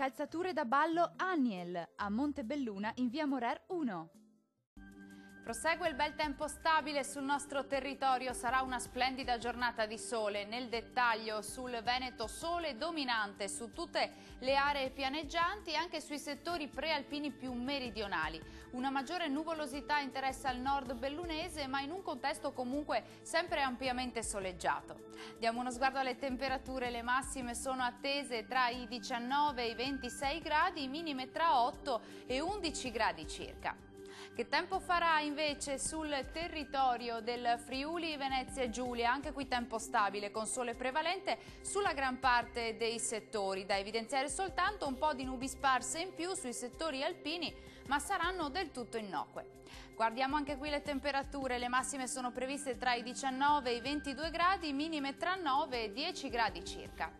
Calzature da ballo Aniel a Montebelluna in via Morer 1. Prosegue il bel tempo stabile sul nostro territorio, sarà una splendida giornata di sole. Nel dettaglio sul Veneto sole dominante su tutte le aree pianeggianti e anche sui settori prealpini più meridionali. Una maggiore nuvolosità interessa il nord bellunese, ma in un contesto comunque sempre ampiamente soleggiato. Diamo uno sguardo alle temperature, le massime sono attese tra i 19 e i 26 gradi, minime tra 8 e 11 gradi circa. Che tempo farà invece sul territorio del Friuli Venezia Giulia? Anche qui tempo stabile con sole prevalente sulla gran parte dei settori, da evidenziare soltanto un po' di nubi sparse in più sui settori alpini, ma saranno del tutto innocue. Guardiamo anche qui le temperature, le massime sono previste tra i 19 e i 22 gradi, minime tra 9 e 10 gradi circa.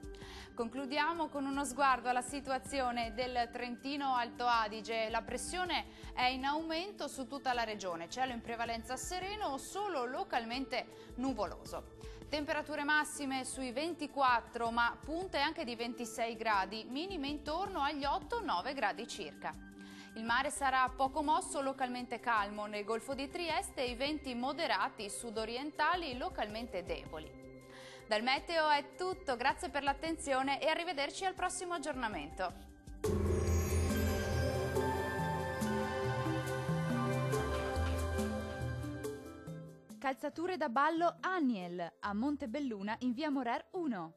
Concludiamo con uno sguardo alla situazione del Trentino Alto Adige. La pressione è in aumento su tutta la regione, cielo in prevalenza sereno o solo localmente nuvoloso. Temperature massime sui 24, ma punte anche di 26 gradi, minime intorno agli 8-9 gradi circa. Il mare sarà poco mosso, localmente calmo nel Golfo di Trieste e i venti moderati sudorientali localmente deboli. Dal meteo è tutto, grazie per l'attenzione e arrivederci al prossimo aggiornamento. Calzature da ballo Aniel a Montebelluna in via Morer 1.